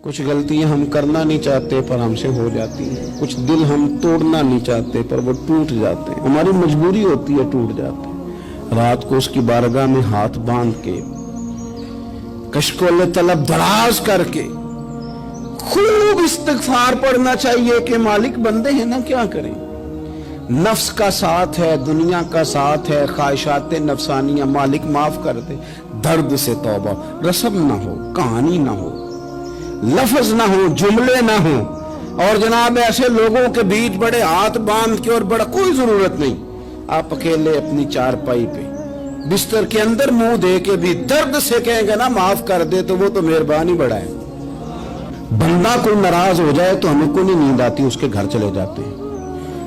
کچھ غلطیاں ہم کرنا نہیں چاہتے پر ہم سے ہو جاتی ہیں، کچھ دل ہم توڑنا نہیں چاہتے پر وہ ٹوٹ جاتے ہیں، ہماری مجبوری ہوتی ہے ٹوٹ جاتے ہیں۔ رات کو اس کی بارگاہ میں ہاتھ باندھ کے کشکول طلب دراز کر کے خوب استغفار پڑھنا چاہیے کہ مالک بندے ہیں نا، کیا کریں، نفس کا ساتھ ہے، دنیا کا ساتھ ہے، خواہشات نفسانیہ، مالک معاف کر دے۔ درد سے توبہ، رسم نہ ہو، کہانی نہ ہو، لفظ نہ ہو، جملے نہ ہو، اور جناب ایسے لوگوں کے بیچ بڑے ہاتھ باندھ کے اور بڑا کوئی ضرورت نہیں، آپ اکیلے اپنی چارپائی پہ بستر کے اندر منہ دے کے بھی درد سے کہیں گے نا معاف کر دے تو وہ تو مہربانی بڑا ہے۔ بندہ کوئی ناراض ہو جائے تو ہمیں کوئی نہیں نیند آتی، اس کے گھر چلے جاتے ہیں۔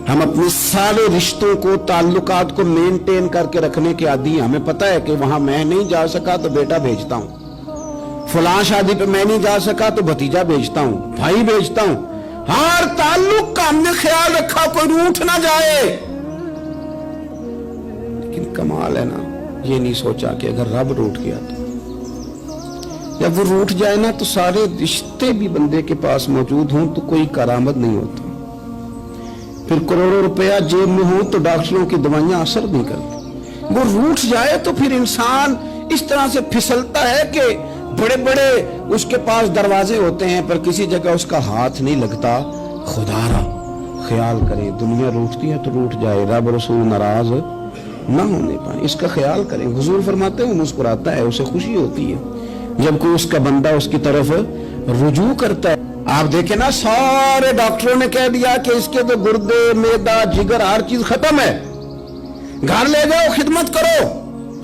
ہم اپنے سارے رشتوں کو، تعلقات کو مینٹین کر کے رکھنے کے عادی ہیں۔ ہمیں پتہ ہے کہ وہاں میں نہیں جا سکا تو بیٹا بھیجتا ہوں، فلاں شادی پہ میں نہیں جا سکا تو بھتیجا بھیجتا ہوں، بھائی بھیجتا ہوں، ہر تعلق کا ہم نے خیال رکھا کوئی روٹھ نہ جائے۔ لیکن کمال ہے نا، یہ نہیں سوچا کہ اگر رب روٹھ گیا تو جب وہ روٹھ جائے نا تو سارے رشتے بھی بندے کے پاس موجود ہوں تو کوئی کرامت نہیں ہوتا، پھر کروڑوں روپیہ جیب میں ہوں تو ڈاکٹروں کی دوائیاں اثر نہیں کرتی۔ وہ روٹھ جائے تو پھر انسان اس طرح سے پھسلتا ہے کہ بڑے بڑے اس کے پاس دروازے ہوتے ہیں پر کسی جگہ اس کا ہاتھ نہیں لگتا۔ خدا را خیال کریں، دنیا روٹتی ہے تو روٹھ جائے، رب رسول ناراض نہ ہونے پائیں، اس کا خیال کریں۔ حضور فرماتے ہیں مسکراتا ہے، اسے خوشی ہوتی ہے جب کوئی اس کا بندہ اس کی طرف رجوع کرتا ہے۔ آپ دیکھیں نا، سارے ڈاکٹروں نے کہہ دیا کہ اس کے تو گردے، معدہ، جگر ہر چیز ختم ہے، گھر لے جاؤ، خدمت کرو،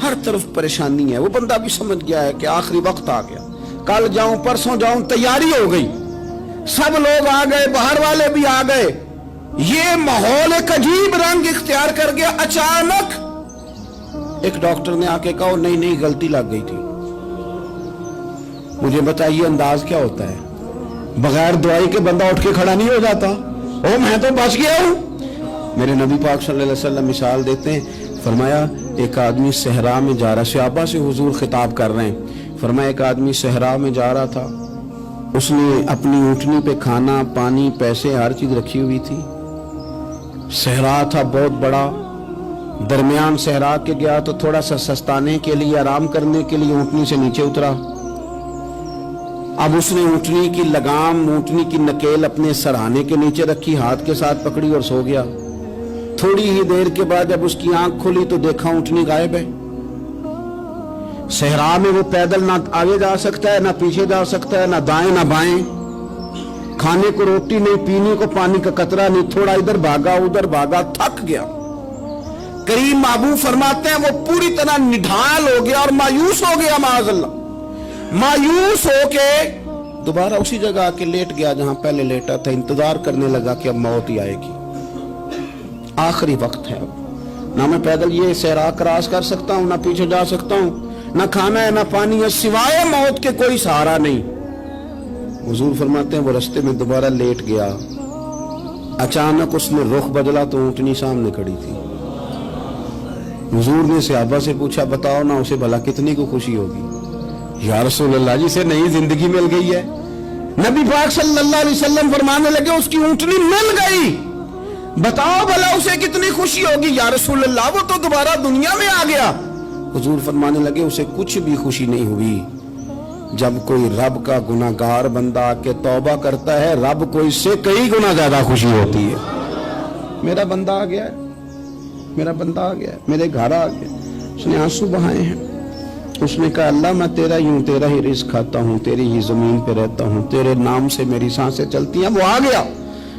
ہر طرف پریشانی ہے۔ وہ بندہ بھی سمجھ گیا ہے کہ آخری وقت آ گیا، کل جاؤں پرسوں جاؤں، تیاری ہو گئی، سب لوگ آ گئے، باہر والے بھی آ گئے، یہ ماحول ایک عجیب رنگ اختیار کر گیا۔ اچانک ایک ڈاکٹر نے آ کے کہا نہیں غلطی لگ گئی تھی۔ مجھے بتائیے انداز کیا ہوتا ہے؟ بغیر دعائی کے بندہ اٹھ کے کھڑا نہیں ہو جاتا، او میں تو بچ گیا ہوں۔ میرے نبی پاک صلی اللہ علیہ وسلم مثال دیتے ہیں، فرمایا ایک آدمی صحرا میں جا رہا، صحابہ سے حضور خطاب کر رہے ہیں، فرمایا ایک آدمی صحرا میں جا رہا تھا، اس نے اپنی اونٹنی پہ کھانا، پانی، پیسے، ہر چیز رکھی ہوئی تھی۔ صحرا تھا بہت بڑا، درمیان صحرا کے گیا تو تھوڑا سا سستانے کے لیے، آرام کرنے کے لیے اونٹنی سے نیچے اترا۔ اب اس نے اونٹنی کی لگام، اونٹنی کی نکیل اپنے سرہانے کے نیچے رکھی، ہاتھ کے ساتھ پکڑی اور سو گیا۔ تھوڑی ہی دیر کے بعد جب اس کی آنکھ کھلی تو دیکھا اونٹنی غائب ہے۔ صحرا میں وہ پیدل نہ آگے جا سکتا ہے، نہ پیچھے جا سکتا ہے، نہ دائیں نہ بائیں، کھانے کو روٹی نہیں، پینے کو پانی کا قطرہ نہیں، تھوڑا ادھر بھاگا ادھر بھاگا، تھک گیا۔ کریم محبوب فرماتے ہیں وہ پوری طرح نڈھال ہو گیا اور مایوس ہو گیا، معاذ اللہ، مایوس ہو کے دوبارہ اسی جگہ آ کے لیٹ گیا جہاں پہلے لیٹا تھا، انتظار کرنے لگا کہ اب موت ہی آئے گی، آخری وقت ہے، اب نہ میں پیدل یہ صحرا کراس کر سکتا ہوں، نہ پیچھے جا سکتا ہوں، نہ کھانا ہے نہ پانی ہے، سوائے موت کے کوئی سہارا نہیں۔ حضور فرماتے ہیں وہ رستے میں دوبارہ لیٹ گیا، اچانک اس نے رخ بدلا تو اونٹنی سامنے کھڑی تھی۔ حضور نے صحابہ سے پوچھا بتاؤ نا اسے بھلا کتنی کو خوشی ہوگی؟ یا رسول اللہ جسے نئی زندگی مل گئی ہے۔ نبی پاک صلی اللہ علیہ وسلم فرمانے لگے اس کی اونٹنی مل گئی، بتاؤ بھلا اسے کتنی خوشی ہوگی؟ یا رسول اللہ وہ تو دوبارہ دنیا میں آ گیا۔ حضور فرمانے لگے اسے کچھ بھی خوشی نہیں ہوئی۔ جب کوئی رب کا گناہگار بندہ آ کے توبہ کرتا ہے، رب کو اس سے کئی گنا زیادہ خوشی ہوتی ہے۔ میرا بندہ آ گیا ہے، میرا بندہ آ گیا ہے، میرے گھر آ گیا، اس نے آنسو بہائے ہیں، اس نے کہا اللہ میں تیرا ہی ہوں، تیرا ہی رزق کھاتا ہوں، تیری ہی زمین پہ رہتا ہوں، تیرے نام سے میری سانسیں چلتی ہیں۔ وہ آ گیا۔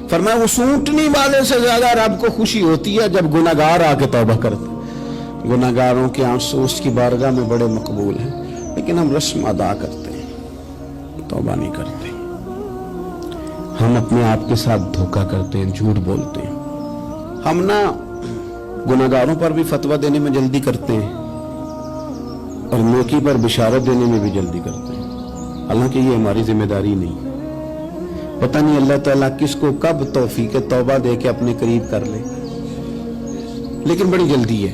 فرمایا اس اونٹنی والے سے زیادہ رب کو خوشی ہوتی ہے جب گناہگار آ کے توبہ کرتا۔ گناہگاروں کے آنسو اس کی بارگاہ میں بڑے مقبول ہیں، لیکن ہم رسم ادا کرتے ہیں، توبہ نہیں کرتے۔ ہم اپنے آپ کے ساتھ دھوکہ کرتے ہیں، جھوٹ بولتے ہیں۔ ہم نہ گناہگاروں پر بھی فتویٰ دینے میں جلدی کرتے ہیں اور نیکی پر بشارت دینے میں بھی جلدی کرتے ہیں، حالانکہ یہ ہماری ذمہ داری نہیں۔ پتہ نہیں اللہ تعالیٰ کس کو کب توفیق توبہ دے کے اپنے قریب کر لے، لیکن بڑی جلدی ہے۔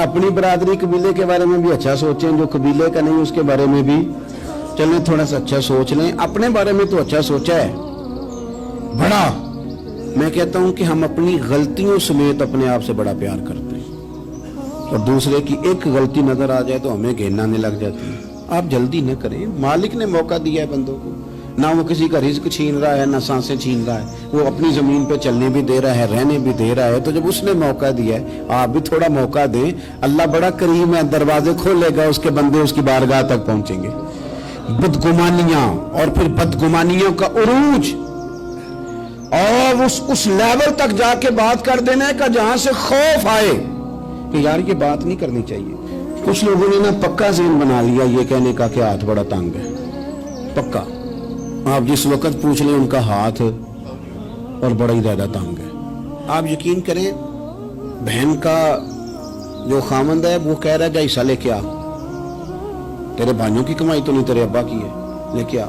اپنی برادری قبیلے کے بارے میں بھی اچھا سوچیں, جو قبیلے کا نہیں اس کے بارے میں بھی چلیں تھوڑا سا اچھا سوچ لیں. اپنے بارے میں تو اچھا سوچا ہے بڑا. میں کہتا ہوں کہ ہم اپنی غلطیوں سمیت اپنے آپ سے بڑا پیار کرتے ہیں, اور دوسرے کی ایک غلطی نظر آ جائے تو ہمیں گھن آنے لگ جاتی ہے. آپ جلدی نہ کریں, مالک نے موقع دیا ہے بندوں کو, نہ وہ کسی کا رزق چھین رہا ہے نہ سانسیں چھین رہا ہے, وہ اپنی زمین پہ چلنے بھی دے رہا ہے, رہنے بھی دے رہا ہے. تو جب اس نے موقع دیا ہے آپ بھی تھوڑا موقع دیں. اللہ بڑا کریم ہے, دروازے کھولے گا, اس کے بندے اس کی بارگاہ تک پہنچیں گے. بدگمانیاں اور پھر بدگمانیوں کا عروج اور اس لیول تک جا کے بات کر دینے کا جہاں سے خوف آئے کہ یار یہ بات نہیں کرنی چاہیے. کچھ لوگوں نے نا پکا ذہن بنا لیا یہ کہنے کا کہ ہاتھ بڑا تنگ ہے. پکا آپ جس وقت پوچھ لیں ان کا ہاتھ اور بڑا ہی زیادہ تنگ ہے. آپ یقین کریں بہن کا جو خامند ہے وہ کہہ رہا ہے جا حصہ لے کے آ, تیرے بھائیوں کی کمائی تو نہیں تیرے ابا کی ہے, لے کے آ.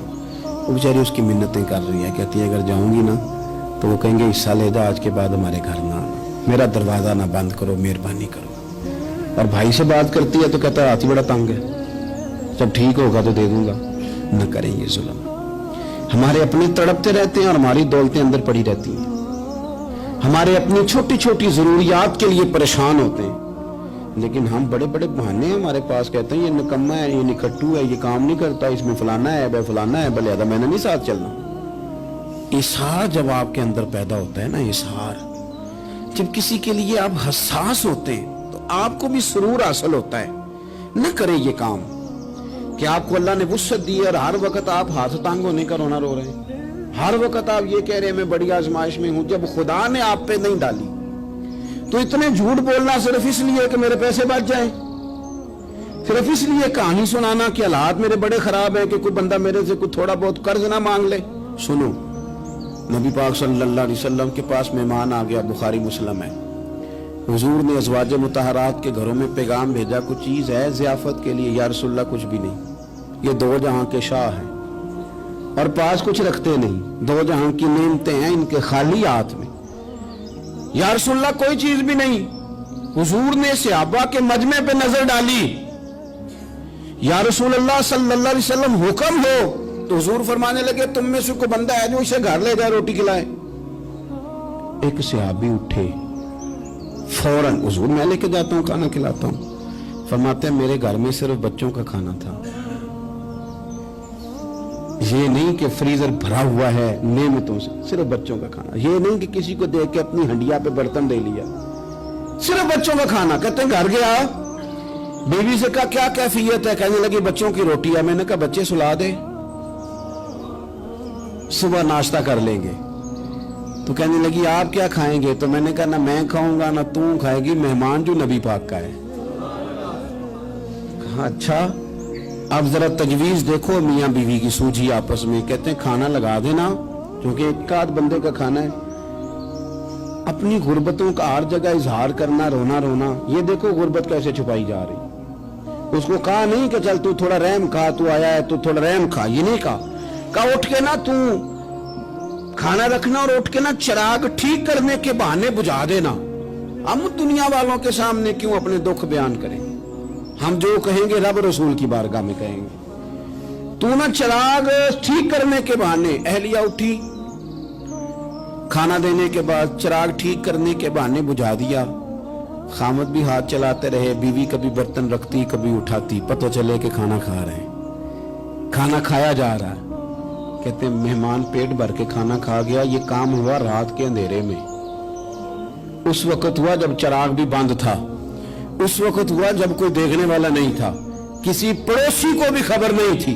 وہ بیچاری اس کی منتیں کر رہی ہے, کہتی ہے اگر جاؤں گی نا تو وہ کہیں گے حصہ لے جا, آج کے بعد ہمارے گھر نہ آنا, میرا دروازہ نہ بند کرو, مہربانی کرو. اور بھائی سے بات کرتی ہے تو کہتا ہے ہاتھ ہی بڑا تنگ ہے, جب ٹھیک ہوگا تو دے دوں گا. نہ کریں یہ ظلم. ہمارے اپنے تڑپتے رہتے ہیں اور ہماری دولتیں اندر پڑی رہتی ہیں. ہمارے اپنی چھوٹی چھوٹی ضروریات کے لیے پریشان ہوتے ہیں, لیکن ہم بڑے بڑے بہانے ہیں ہمارے پاس, کہتے ہیں یہ نکما ہے, یہ نکھٹو ہے, یہ کام نہیں کرتا, اس میں فلانا ہے, بے فلانا ہے, بلے میں نے نہیں ساتھ چلنا. اظہار جب آپ کے اندر پیدا ہوتا ہے نا, اظہار جب کسی کے لیے آپ حساس ہوتے ہیں تو آپ کو بھی سرور حاصل ہوتا ہے. نہ کریں یہ کام کہ آپ کو اللہ نے وسعت دی ہے اور ہر وقت آپ ہاتھ تانگ ہونے کا رونا رو رہے ہیں, ہر وقت آپ یہ کہہ رہے ہیں میں بڑی آزمائش میں ہوں, جب خدا نے آپ پہ نہیں ڈالی. تو اتنے جھوٹ بولنا صرف اس لیے کہ میرے پیسے بچ جائیں, صرف اس لیے کہانی سنانا کہ حالات میرے بڑے خراب ہیں کہ کوئی بندہ میرے سے کوئی تھوڑا بہت قرض نہ مانگ لے. سنو, نبی پاک صلی اللہ علیہ وسلم کے پاس مہمان آ گیا, بخاری مسلم ہے. حضور نے ازواج مطہرات کے گھروں میں پیغام بھیجا, کچھ چیز ہے ضیافت کے لیے؟ یا رسول اللہ کچھ بھی نہیں, یہ دو جہاں کے شاہ ہیں اور پاس کچھ رکھتے نہیں, دو جہاں کی نعمتیں ہیں ان کے خالی ہاتھ میں. یا رسول اللہ کوئی چیز بھی نہیں. حضور نے صحابہ کے مجمع پہ نظر ڈالی, یا رسول اللہ صلی اللہ علیہ وسلم حکم ہو. تو حضور فرمانے لگے تم میں سے کوئی بندہ ہے جو اسے گھر لے جائے روٹی کھلائے. ایک صحابی اٹھے فوراً, حضور میں لے کے جاتا ہوں کھانا کھلاتا ہوں. فرماتے ہیں میرے گھر میں صرف بچوں کا کھانا تھا, یہ نہیں کہ فریزر بھرا ہوا ہے نعمتوں سے, صرف بچوں کا کھانا. یہ نہیں کہ کسی کو دیکھ کے اپنی ہنڈیا پہ برتن دے لیا, صرف بچوں کا کھانا. کہتے ہیں گھر گیا, بیوی سے کہا کیا کیفیت ہے؟ کہنے لگی بچوں کی روٹی ہے. میں نے کہا بچے سلا دے, صبح ناشتہ کر لیں گے. تو کہنے لگی آپ کیا کھائیں گے؟ تو میں نے کہا نہ میں کھاؤں گا نہ تم کھائے گی, مہمان جو نبی پاک کا ہے. کہا اچھا, اب ذرا تجویز دیکھو میاں بیوی کی سوجھی آپس میں. کہتے ہیں کھانا لگا دینا کیونکہ ایک آدھ بندے کا کھانا ہے. اپنی غربتوں کا ہر جگہ اظہار کرنا, رونا رونا. یہ دیکھو غربت کیسے چھپائی جا رہی. اس کو کہا نہیں کہ چل تو تھوڑا رحم کھا, تو آیا ہے تو تھوڑا رحم کھا, یہ نہیں کہا. کہا اٹھ کے نا تو کھانا رکھنا اور اٹھ کے نا چراغ ٹھیک کرنے کے بہانے بجھا دینا. ہم دنیا والوں کے سامنے کیوں اپنے دکھ بیان کریں؟ ہم جو کہیں گے رب رسول کی بارگاہ میں کہیں گے. تو نا چراغ ٹھیک کرنے کے بہانے. اہلیہ اٹھی, کھانا دینے کے بعد چراغ ٹھیک کرنے کے بہانے بجھا دیا. خامد بھی ہاتھ چلاتے رہے, بیوی کبھی برتن رکھتی کبھی اٹھاتی, پتہ چلے کہ کھانا کھا رہے ہیں, کھانا کھایا جا رہا ہے. کہتے ہیں مہمان پیٹ بھر کے کھانا کھا گیا. یہ کام ہوا رات کے اندھیرے میں, اس وقت ہوا جب چراغ بھی بند تھا, اس وقت ہوا جب کوئی دیکھنے والا نہیں تھا, کسی پڑوسی کو بھی خبر نہیں تھی.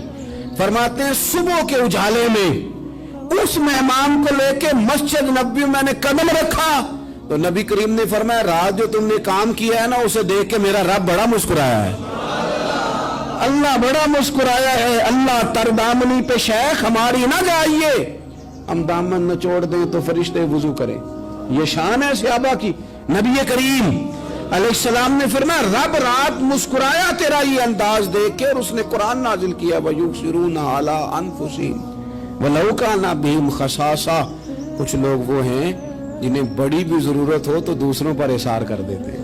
فرماتے ہیں صبح کے اجالے میں اس مہمان کو لے کے مسجد نبوی میں نے قدم رکھا تو نبی کریم نے فرمایا رات جو تم نے کام کیا ہے نا اسے دیکھ کے میرا رب بڑا مسکرایا ہے, اللہ بڑا مسکرایا ہے. اللہ تر دامنی پہ شیخ ہماری نہ جائیے, ہم دامن نہ چھوڑ دیں تو فرشتے وضو کریں. یہ شان ہے صحابہ کی. نبی کریم علیہ السلام نے فرمایا رب رات مسکرایا تیرا یہ انداز دیکھ کے, اور اس نے قرآن نازل کیا وَيُبْصِرُونَ عَلَىٰ أَنفُسِهِمْ وَلَوْ كَانَ بِهِمْ خَصَاصَةٌ. کچھ لوگ وہ ہیں جنہیں بڑی بھی ضرورت ہو تو دوسروں پر اثار کر دیتے ہیں.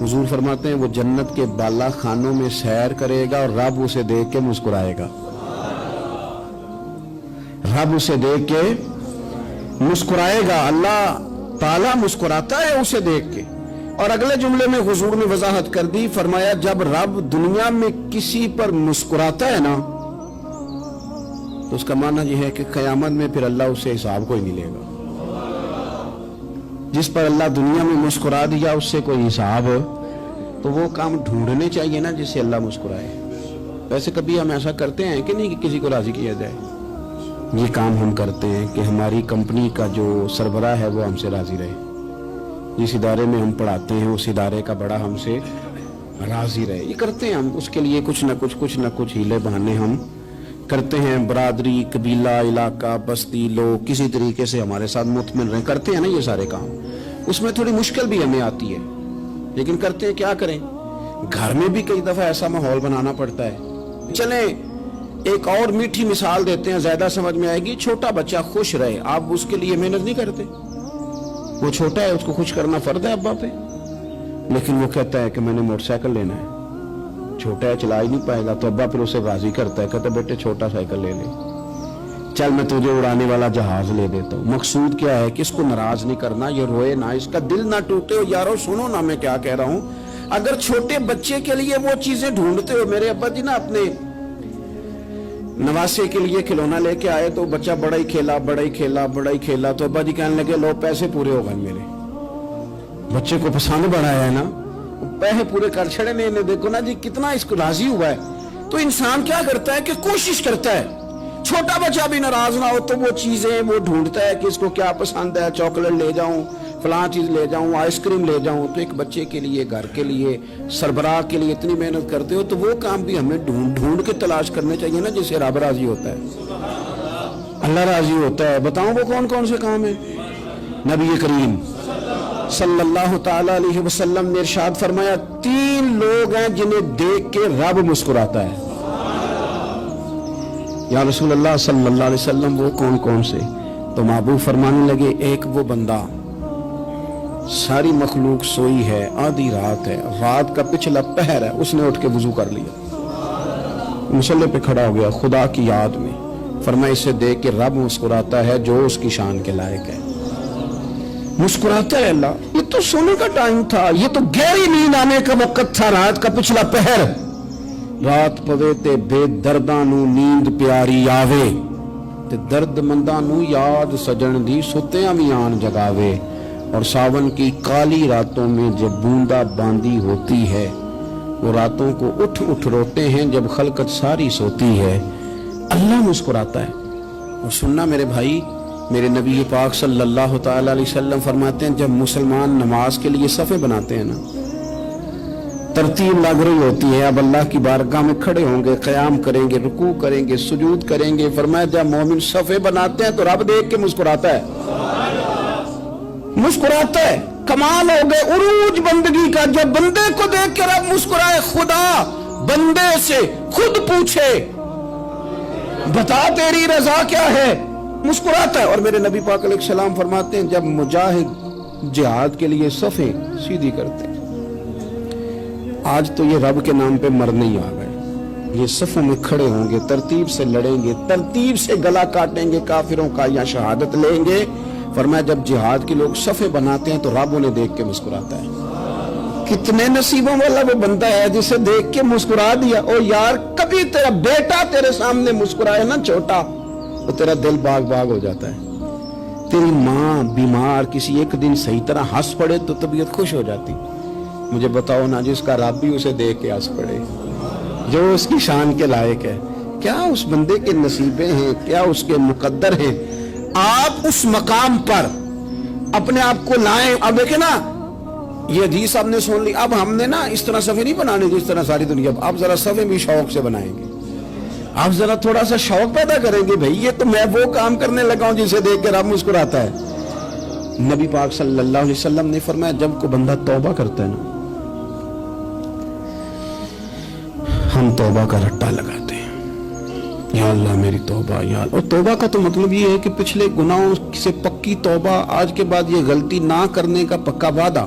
حضور فرماتے ہیں وہ جنت کے بالا خانوں میں سیر کرے گا اور رب اسے دیکھ کے مسکرائے گا. رب اسے دیکھ کے مسکرائے گا. اللہ تعالیٰ مسکراتا ہے اسے دیکھ کے. اور اگلے جملے میں حضور نے وضاحت کر دی, فرمایا جب رب دنیا میں کسی پر مسکراتا ہے نا تو اس کا معنی یہ ہے کہ قیامت میں پھر اللہ اسے حساب کوئی نہیں لے گا. جس پر اللہ دنیا میں مسکرا دیا اس سے کوئی حساب, تو وہ کام ڈھونڈنے چاہیے نا جس سے اللہ مسکرائے. ویسے کبھی ہم ایسا کرتے ہیں کہ نہیں کہ کسی کو راضی کیا جائے؟ یہ کام ہم کرتے ہیں کہ ہماری کمپنی کا جو سربراہ ہے وہ ہم سے راضی رہے, جس ادارے میں ہم پڑھاتے ہیں اس ادارے کا بڑا ہم سے راضی رہے. یہ کرتے ہیں ہم, اس کے لیے کچھ نہ کچھ ہیلے بہانے ہم کرتے ہیں. برادری, قبیلہ, علاقہ, بستی, لوگ کسی طریقے سے ہمارے ساتھ مطمئن رہیں, کرتے ہیں نا یہ سارے کام. اس میں تھوڑی مشکل بھی ہمیں آتی ہے لیکن کرتے ہیں. کیا کریں, گھر میں بھی کئی دفعہ ایسا ماحول بنانا پڑتا ہے. چلیں ایک اور میٹھی مثال دیتے ہیں, زیادہ سمجھ میں آئے گی. چھوٹا بچہ خوش رہے, آپ اس کے لیے محنت نہیں کرتے. وہ چھوٹا ہے, اس کو خوش کرنا فرض ہے ابا پہ, لیکن وہ کہتا ہے کہ میں نے موٹر سائیکل لینا ہے. چھوٹا ہے, چلا ہی نہیں پائے گا, تو ابا پھر اسے راضی کرتا ہے, کہتا ہے بیٹے چھوٹا سائیکل لے لے, چل میں تجھے اڑانے والا جہاز لے دیتا ہوں. مقصود کیا ہے کہ اس کو ناراض نہیں کرنا, یہ روئے نہ, اس کا دل نہ ٹوٹے. ہو یارو سنو نا میں کیا کہہ رہا ہوں. اگر چھوٹے بچے کے لیے وہ چیزیں ڈھونڈتے ہو, میرے ابا جی نا اپنے نواسے کے لیے کھلونا لے کے آئے تو بچہ بڑا ہی کھیلا, تو ابا جی کہنے لگے لو پیسے پورے ہو گئے میرے. بچے کو پسند بڑا ہے نا, پیسے پورے کر چھڑے نے, دیکھو نا جی کتنا اس کو راضی ہوا ہے. تو انسان کیا کرتا ہے کہ کوشش کرتا ہے, چھوٹا بچہ بھی ناراض نہ ہو تو وہ چیزیں وہ ڈھونڈتا ہے کہ اس کو کیا پسند ہے. چاکلیٹ لے جاؤں, فلاں چیز لے جاؤں, آئس کریم لے جاؤں. تو ایک بچے کے لیے, گھر کے لیے, سربراہ کے لیے اتنی محنت کرتے ہو, تو وہ کام بھی ہمیں ڈھونڈ کے تلاش کرنے چاہیے نا جس سے رب راضی ہوتا ہے, اللہ راضی ہوتا ہے. بتاؤں وہ کون کون سے کام ہیں؟ نبی کریم صلی اللہ تعالی علیہ وسلم نے ارشاد فرمایا 3 لوگ ہیں جنہیں دیکھ کے رب مسکراتا ہے. یا رسول اللہ صلی اللہ علیہ وسلم وہ کون کون سے؟ تو محبوب فرمانے لگے ایک وہ بندہ ساری مخلوق سوئی ہے, آدھی رات ہے, رات کا پچھلا پہر ہے, اس نے اٹھ کے وضو کر لیا, مصلی پہ کھڑا ہو گیا خدا کی یاد میں. فرمایا اسے دیکھ کے رب مسکراتا ہے جو اس کی شان کے لائق ہے. مسکراتا ہے اللہ. یہ تو سونے کا ٹائم تھا, یہ تو گہری نیند آنے کا وقت تھا, رات کا پچھلا پہر. رات پوے تے بے درداں نو نیند پیاری آوے, تے درد منداں نو یاد سجن دی ستیاں وی آن جگاوے. اور ساون کی کالی راتوں میں جب بوندا باندی ہوتی ہے, وہ راتوں کو اٹھ روتے ہیں جب خلقت ساری سوتی ہے. اللہ مسکراتا ہے. اور سننا میرے بھائی, میرے نبی پاک صلی اللہ تعالی علیہ وسلم فرماتے ہیں جب مسلمان نماز کے لیے صفیں بناتے ہیں نا, ترتیب لگ رہی ہوتی ہے, اب اللہ کی بارگاہ میں کھڑے ہوں گے, قیام کریں گے, رکوع کریں گے, سجود کریں گے. فرمایا جب مومن صفیں بناتے ہیں تو رب دیکھ کے مسکراتا ہے, مسکراتا ہے. کمال ہو گئے عروج بندگی کا, جب بندے کو دیکھ کے رب مسکرائے. خدا بندے سے خود پوچھے بتا تیری رضا کیا ہے, مسکراتا ہے. اور میرے نبی پاک علیہ السلام فرماتے ہیں جب مجاہد جہاد کے لیے صفیں سیدھی کرتے ہیں, آج تو یہ رب کے نام پہ مرنے ہی آ گئے, یہ صفوں میں کھڑے ہوں گے, ترتیب سے لڑیں گے, ترتیب سے گلا کاٹیں گے کافروں کا یا شہادت لیں گے. فرمایا جب جہاد کے لوگ صفیں بناتے ہیں تو رب انہیں دیکھ کے مسکراتا ہے. کتنے نصیبوں والا وہ بندہ ہے جسے دیکھ کے مسکرا دیا. او یار کبھی تیرا بیٹا تیرے سامنے مسکرائے نا چھوٹا, تو تیرا دل باغ باغ ہو جاتا ہے. تیری ماں بیمار کسی ایک دن صحیح طرح ہنس پڑے تو طبیعت خوش ہو جاتی. مجھے بتاؤ نا جس کا رب بھی اسے دیکھ کے ہنس پڑے, جو اس کی شان کے لائق ہے, کیا اس بندے کے نصیبیں ہیں, کیا اس کے مقدر ہیں. آپ اس مقام پر اپنے آپ کو لائیں. اب دیکھیں نا یہ حدیث آپ نے سن لی, اب ہم نے نا اس طرح صفیں نہیں بنانے جس طرح ساری دنیا. آپ ذرا صفیں بھی شوق سے بنائیں گے, آپ ذرا تھوڑا سا شوق پیدا کریں گے. بھئی یہ تو میں وہ کام کرنے لگا ہوں جسے دیکھ کے رب مسکراتا ہے. نبی پاک صلی اللہ علیہ وسلم نے فرمایا جب کوئی بندہ توبہ کرتا ہے نا, ہم توبہ کا رٹا لگاتے ہیں, یا اللہ میری توبہ یا اللہ. اور توبہ کا تو مطلب یہ ہے کہ پچھلے گناہوں سے پکی توبہ, آج کے بعد یہ غلطی نہ کرنے کا پکا وعدہ.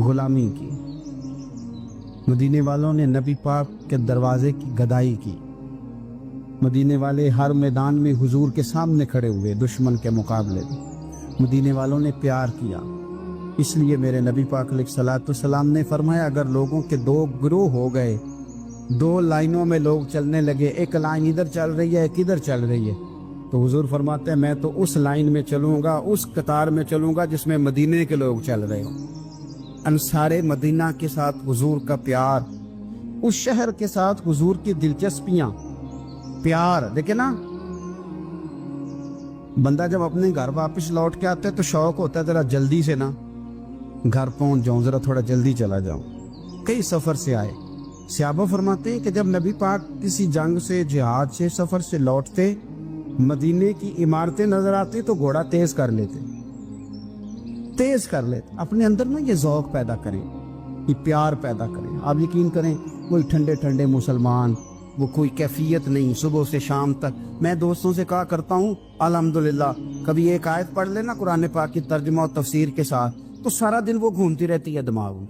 غلامی کی. مدینے والوں نے نبی پاک کے دروازے کی گدائی کی. مدینے والے ہر میدان میں حضور کے سامنے کھڑے ہوئے دشمن کے مقابلے میں. مدینے والوں نے پیار کیا. اس لیے میرے نبی پاک علیہ الصلوۃ والسلام نے فرمایا اگر لوگوں کے دو گروہ ہو گئے, دو لائنوں میں لوگ چلنے لگے, ایک لائن ادھر چل رہی ہے ایک ادھر چل رہی ہے, تو حضور فرماتے ہیں میں تو اس لائن میں چلوں گا, اس قطار میں چلوں گا جس میں مدینے کے لوگ چل رہے ہوں. انصار مدینہ کے ساتھ حضور کا پیار, اس شہر کے ساتھ حضور کی دلچسپیاں, پیار. دیکھیں نا, بندہ جب اپنے گھر واپس لوٹ کے آتا ہے تو شوق ہوتا ہے ذرا جلدی سے نا گھر پہنچ جاؤں, ذرا تھوڑا جلدی چلا جاؤں. کئی سفر سے آئے. صحابہ فرماتے ہیں کہ جب نبی پاک کسی جنگ سے, جہاد سے, سفر سے لوٹتے, مدینے کی عمارتیں نظر آتی تو گھوڑا تیز کر لیتے, اپنے اندر نا یہ ذوق پیدا کریں, یہ پیار پیدا کریں. آپ یقین کریں کوئی ٹھنڈے ٹھنڈے مسلمان, وہ کوئی کیفیت نہیں, صبح سے شام تک. میں دوستوں سے کہا کرتا ہوں الحمدللہ کبھی ایک آیت پڑھ لینا قرآن پاک کی ترجمہ اور تفسیر کے ساتھ تو سارا دن وہ گھومتی رہتی ہے دماغ میں,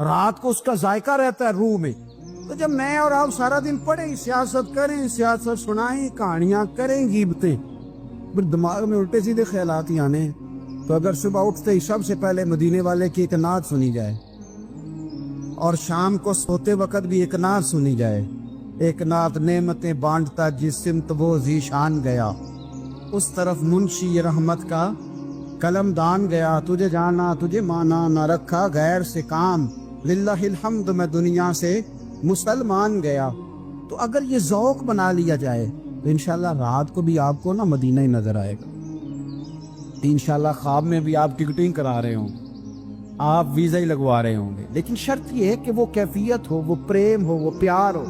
رات کو اس کا ذائقہ رہتا ہے روح میں. تو جب میں اور آپ سارا دن پڑھیں, سیاست کریں, سیاست سنائیں, کہانیاں کریں, غیبتیں, پھر دماغ میں الٹے سیدھے خیالات ہی آنے. تو اگر صبح اٹھتے ہی سب سے پہلے مدینے والے کی ایک نعت سنی جائے اور شام کو سوتے وقت بھی ایک نعت سنی جائے, ایک نعت نعمتیں بانٹتا جس سمت وہ ذیشان گیا, اس طرف منشی رحمت کا قلم دان گیا, تجھے جانا تجھے مانا نہ رکھا غیر سے کام, للہ الحمد میں دنیا سے مسلمان گیا. تو اگر یہ ذوق بنا لیا جائے تو انشاءاللہ رات کو بھی آپ کو نا مدینہ ہی نظر آئے گا. انشاءاللہ خواب میں بھی آپ ٹکٹنگ کرا رہے ہوں, آپ ویزا ہی لگوا رہے ہوں گے, لیکن شرط یہ ہے کہ وہ کیفیت ہو, وہ پریم ہو, وہ پیار ہو.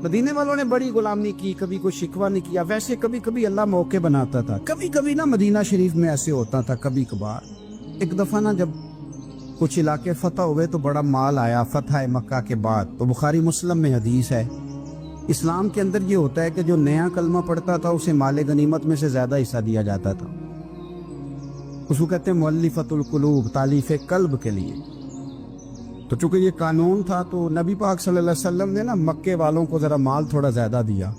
مدینے والوں نے بڑی غلامی کی, کبھی کوئی شکوہ نہیں کیا. ویسے کبھی کبھی اللہ موقع بناتا تھا, کبھی کبھی نا مدینہ شریف میں ایسے ہوتا تھا کبھی کبھار. ایک دفعہ نا جب کچھ علاقے فتح ہوئے تو بڑا مال آیا فتح مکہ کے بعد, تو بخاری مسلم میں حدیث ہے. اسلام کے اندر یہ ہوتا ہے کہ جو نیا کلمہ پڑھتا تھا اسے مال غنیمت میں سے زیادہ حصہ دیا جاتا تھا. اس کو کہتے ہیں مؤلفۃ القلوب, تالیف قلب کے لیے. تو چونکہ یہ قانون تھا تو نبی پاک صلی اللہ علیہ وسلم نے نا مکے والوں کو ذرا مال تھوڑا زیادہ دیا.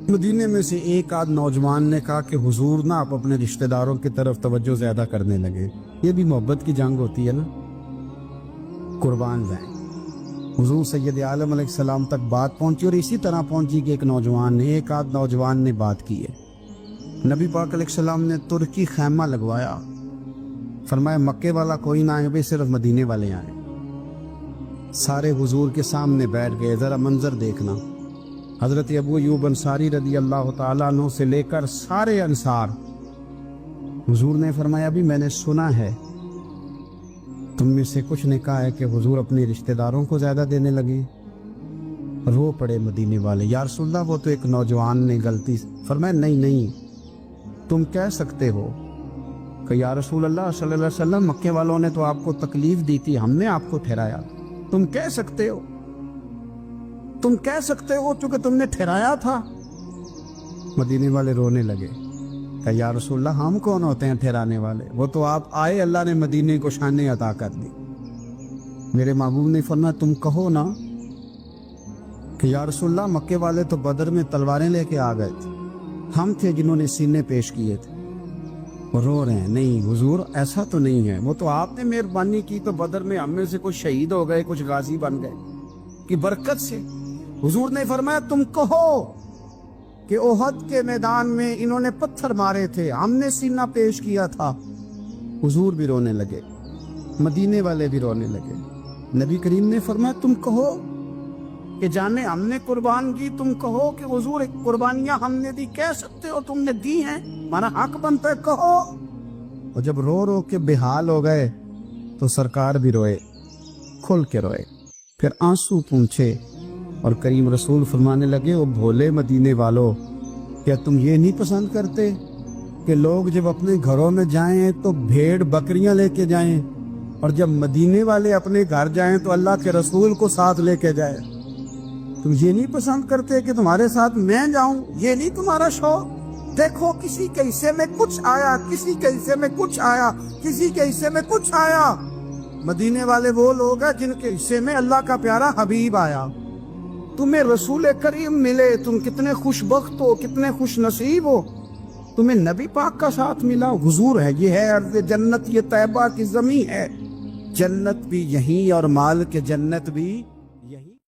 مدینے میں سے ایک آدھ نوجوان نے کہا کہ حضور نا آپ اپنے رشتہ داروں کی طرف توجہ زیادہ کرنے لگے. یہ بھی محبت کی جنگ ہوتی ہے نا, قربان جائیں. حضور سید عالم علیہ السلام تک بات پہنچی اور اسی طرح پہنچی کہ ایک آدھ نوجوان نے بات کی ہے. نبی پاک علیہ السلام نے ترکی خیمہ لگوایا, فرمایا مکے والا کوئی نہ آئے, صرف مدینے والے آئے. سارے حضور کے سامنے بیٹھ گئے. ذرا منظر دیکھنا, حضرت ابو ایوب انصاری رضی اللہ تعالیٰ عنہ سے لے کر سارے انصار. حضور نے فرمایا ابھی میں نے سنا ہے تم میں سے کچھ نے کہا ہے کہ حضور اپنے رشتہ داروں کو زیادہ دینے لگے. رو پڑے مدینے والے, یا رسول اللہ وہ تو ایک نوجوان نے غلطی. فرمایا نہیں تم کہہ سکتے ہو کہ یا رسول اللہ صلی اللہ علیہ وسلم مکے والوں نے تو آپ کو تکلیف دی تھی, ہم نے آپ کو ٹھہرایا. تم کہہ سکتے ہو چونکہ تم نے ٹھہرایا تھا. مدینے والے رونے لگے کہ یا رسول اللہ ہم کون ہوتے ہیں ٹھہرانے والے, وہ تو آپ آئے, اللہ نے مدینے کو شان عطا کر دی. میرے محبوب نے فرمایا تم کہو نا کہ یا رسول اللہ مکے والے تو بدر میں تلواریں لے کے آ گئے تھے, ہم تھے جنہوں نے سینے پیش کیے تھے. وہ رو رہے ہیں, نہیں حضور ایسا تو نہیں ہے, وہ تو آپ نے مہربانی کی تو بدر میں ہم میں سے کچھ شہید ہو گئے, کچھ غازی بن گئے کی برکت سے. حضور نے فرمایا تم کہو کہ احد کے میدان میں انہوں نے پتھر مارے تھے, ہم نے سینہ پیش کیا تھا. حضور بھی رونے لگے, مدینے والے بھی رونے لگے. نبی کریم نے فرمایا تم کہو کہ جانے ہم نے قربان کی, تم کہو کہ حضور ایک قربانیاں ہم نے دی. کہہ سکتے ہو تم نے دی ہیں, ہمارا حق بنتا ہے, کہو. اور جب رو رو کے بے حال ہو گئے تو سرکار بھی روئے, کھل کے روئے, پھر آنسو پونچھے اور کریم رسول فرمانے لگے او بھولے مدینے والو, کیا تم یہ نہیں پسند کرتے کہ لوگ جب اپنے گھروں میں جائیں تو بھیڑ بکریاں لے کے جائیں, اور جب مدینے والے اپنے گھر جائیں تو اللہ کے رسول کو ساتھ لے کے جائیں؟ تم یہ نہیں پسند کرتے کہ تمہارے ساتھ میں جاؤں؟ یہ نہیں تمہارا شوق دیکھو کسی کے حصے میں کچھ آیا، کسی کے حصے میں کچھ آیا، کسی کے حصے میں کچھ آیا۔ مدینے والے وہ لوگ ہیں جن کے حصے میں اللہ کا پیارا حبیب آیا۔ تمہیں رسول کریم ملے، تم کتنے خوش بخت ہو، کتنے خوش نصیب ہو، تمہیں نبی پاک کا ساتھ ملا۔ حضور ہے، یہ ہے ارض جنت، یہ طیبہ کی زمین ہے، جنت بھی یہیں اور مال کے جنت بھی